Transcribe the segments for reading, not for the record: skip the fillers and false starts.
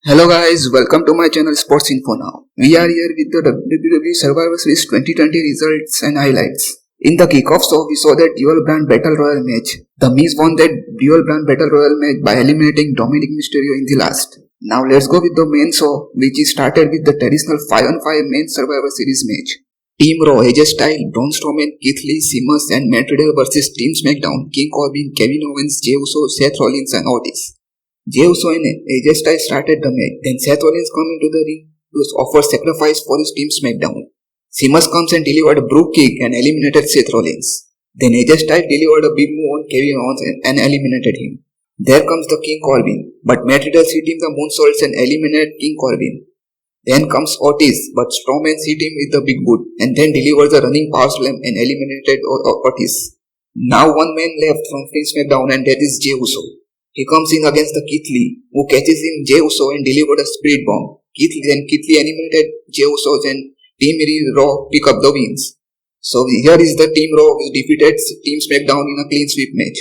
Hello guys, welcome to my channel Sports Info Now. We are here with the WWE Survivor Series 2020 results and highlights. In the kickoff show, we saw that dual brand battle royal match. The Miz won that dual brand battle royal match by eliminating Dominic Mysterio in the last. Now let's go with the main show, which is started with the traditional 5-on-5 main Survivor Series match. Team Raw, AJ Styles, Braun Strowman, Keith Lee, Sheamus and Matt Riddle vs Team SmackDown, King Corbin, Kevin Owens, Jey Uso, Seth Rollins and Otis. Jey Uso and AJ Styles started the match, then Seth Rollins come into the ring to offer sacrifice for his team SmackDown. Sheamus comes and delivered a brook kick and eliminated Seth Rollins. Then AJ Styles delivered a big move on Kevin Owens and eliminated him. There comes the King Corbin, but Matt Riddle hit him the moonsaults and eliminated King Corbin. Then comes Otis, but Strowman hit him with the big boot and then delivers a running power slam and eliminated Otis. Now one man left from Team SmackDown and that is Jey Uso. He comes in against the Keith Lee, who catches him Jey Uso and delivered a spirit bomb. Keith Lee eliminated Jey Uso and Team Raw pick up the wins. So here is the Team Raw which defeated Team SmackDown in a clean sweep match.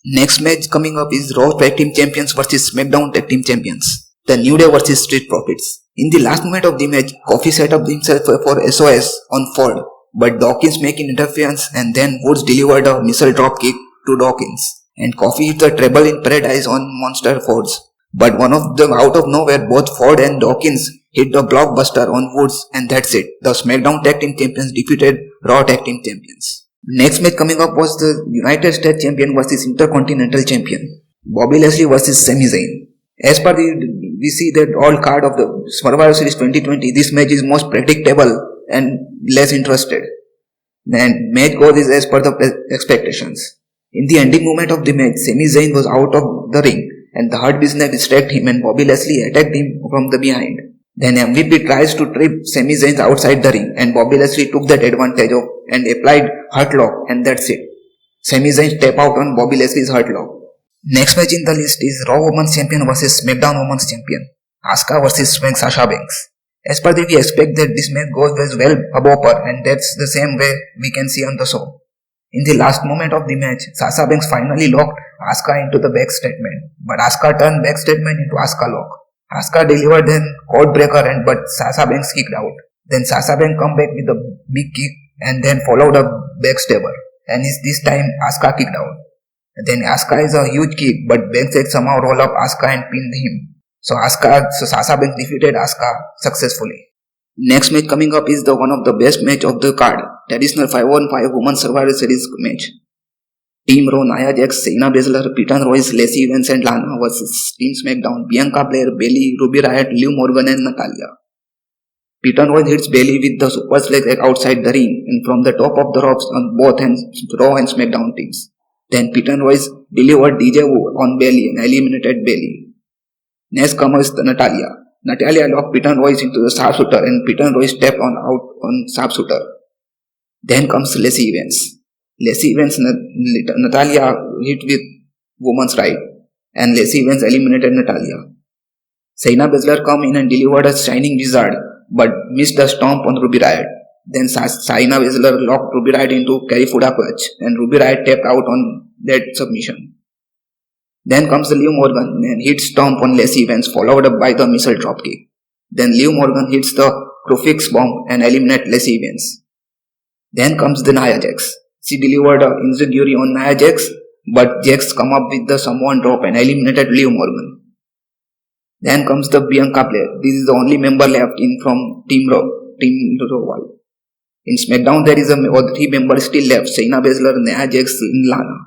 Next match coming up is Raw Tag Team Champions vs SmackDown Tag Team Champions. The New Day vs Street Profits. In the last moment of the match, Kofi set up himself for SOS on Ford, but Dawkins making interference and then Woods delivered a missile drop kick to Dawkins. And Kofi hit the treble in paradise on Monster Fords. But one of them out of nowhere, both Ford and Dawkins hit the blockbuster on Woods and that's it. The SmackDown Tag Team Champions defeated Raw Tag Team Champions. Next match coming up was the United States Champion vs Intercontinental Champion, Bobby Lashley vs Sami Zayn. As per we see that all card of the Survivor Series 2020, this match is most predictable and less interested. And match goes is as per the expectations. In the ending moment of the match, Sami Zayn was out of the ring and the Hurt Business distracted him and Bobby Lashley attacked him from the behind. Then MVP tries to trip Sami Zayn outside the ring and Bobby Lashley took that advantage of and applied Hurt Lock and that's it. Sami Zayn tap out on Bobby Lashley's Hurt Lock. Next match in the list is Raw Women's Champion vs SmackDown Women's Champion, Asuka vs Sasha Banks. As per that, we expect that this match goes as well above par and that's the same way we can see on the show. In the last moment of the match, Sasha Banks finally locked Asuka into the back statement, but Asuka turned back statement into Asuka lock. Asuka delivered then code breaker but Sasha Banks kicked out. Then Sasha Banks come back with a big kick and then followed a backstabber and this time Asuka kicked out. Then Asuka is a huge kick but Banks had somehow roll up Asuka and pinned him. So Sasha Banks defeated Asuka successfully. Next match coming up is the one of the best match of the card, traditional 5-on-5 Women's Survivor Series match. Team Raw, Nia Jax, Shayna Baszler, Peyton, Royce, Lacey Evans and Lana vs Team SmackDown, Bianca, Belair, Bayley, Ruby Riott, Liv Morgan and Natalya. Peyton Royce hits Bayley with the super leg outside the ring and from the top of the ropes on both ends, Raw and SmackDown teams. Then Peyton Royce delivered DJ on Bayley and eliminated Bayley. Next comes Natalya. Natalya locked Peyton Royce into the sharpshooter and Peyton Royce stepped out on sharpshooter. Then comes Lacey Evans. Lacey Evans Natalya hit with woman's right and Lacey Evans eliminated Natalya. Shayna Baszler come in and delivered a shining wizard but missed the stomp on Ruby Riott. Then Shayna Baszler locked Ruby Riott into Karifuda clutch and Ruby Riott tapped out on that submission. Then comes the Liv Morgan and hits stomp on Lacey Evans followed up by the missile dropkick. Then Liv Morgan hits the crucifix bomb and eliminates Lacey Evans. Then comes the Nia Jax. She delivered an enziguri on Nia Jax but Jax come up with the Samoan drop and eliminated Liv Morgan. Then comes the Bianca Belair. This is the only member left in from Team Raw. In SmackDown there is three members still left, Shayna Baszler, Nia Jax and Lana.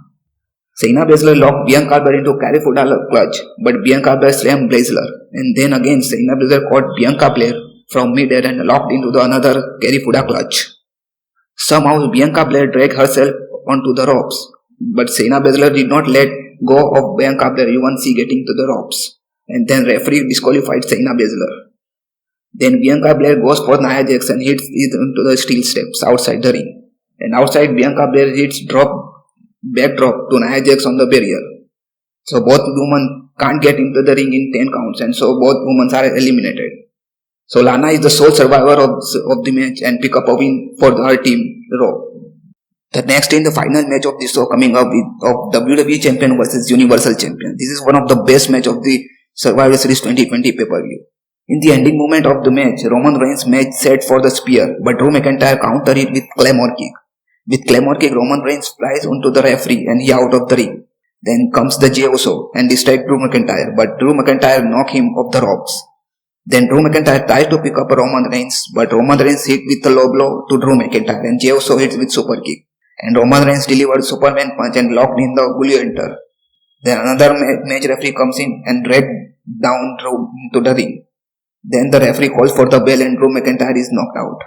Shayna Baszler locked Bianca Belair into Karifuda clutch, but Bianca Belair slammed Baszler, and then again Shayna Baszler caught Bianca Belair from mid-air and locked into the another Karifuda clutch. Somehow Bianca Belair dragged herself onto the ropes, but Shayna Baszler did not let go of Bianca Belair even she getting to the ropes, and then referee disqualified Shayna Baszler. Then Bianca Belair goes for Nia Jax and hits it into the steel steps outside the ring, and outside Bianca Belair hits backdrop to Nia Jax on the barrier. So both women can't get into the ring in 10 counts and so both women are eliminated. So Lana is the sole survivor of the match and pick up a win for her team Raw. The next in the final match of the show coming up with of WWE Champion vs Universal Champion. This is one of the best match of the Survivor Series 2020 pay-per-view. In the ending moment of the match, Roman Reigns match set for the spear, but Drew McIntyre countered it with Claymore kick. With Claymore kick, Roman Reigns flies onto the referee and he out of the ring. Then comes the Jey Uso and distract Drew McIntyre, but Drew McIntyre knock him off the ropes. Then Drew McIntyre tries to pick up Roman Reigns, but Roman Reigns hit with a low blow to Drew McIntyre and Jey Uso hits with super kick. And Roman Reigns delivered Superman punch and locked in the Gully enter. Then another match referee comes in and dragged down Drew into the ring. Then the referee calls for the bell and Drew McIntyre is knocked out.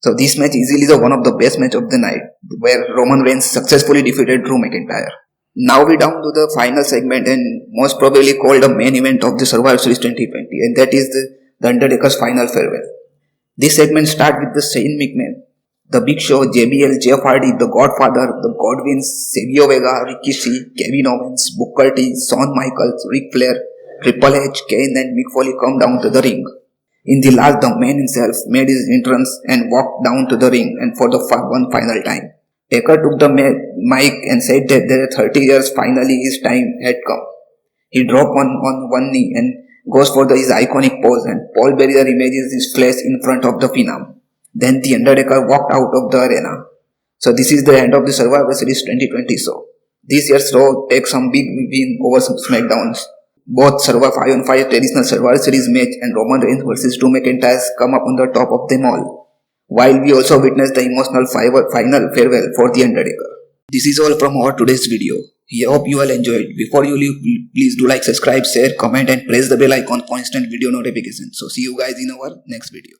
So this match easily is one of the best match of the night, where Roman Reigns successfully defeated Drew McIntyre. Now we down to the final segment and most probably called the main event of the Survivor Series 2020, and that is the Undertaker's final farewell. This segment starts with the Shane McMahon, The Big Show, JBL, Jeff Hardy, The Godfather, The Godwins, Savio Vega, Rikishi, Kevin Owens, Booker T, Shawn Michaels, Ric Flair, Triple H, Kane and Mick Foley come down to the ring. In the last, the man himself made his entrance and walked down to the ring and for the one final time. Taker took the mic and said that there are 30 years finally his time had come. He dropped on one knee and goes for his iconic pose and Paul Bearer images his flesh in front of the Phenom. Then the Undertaker walked out of the arena. So this is the end of the Survivor Series 2020 show. This year's show takes some big win over some SmackDowns. Both Survivor 5-on-5 traditional Survivor Series match and Roman Reigns versus Drew McIntyre come up on the top of them all. While we also witnessed the emotional final farewell for the Undertaker. This is all from our today's video. I hope you all enjoyed. Before you leave, please do like, subscribe, share, comment and press the bell icon for instant video notifications. So see you guys in our next video.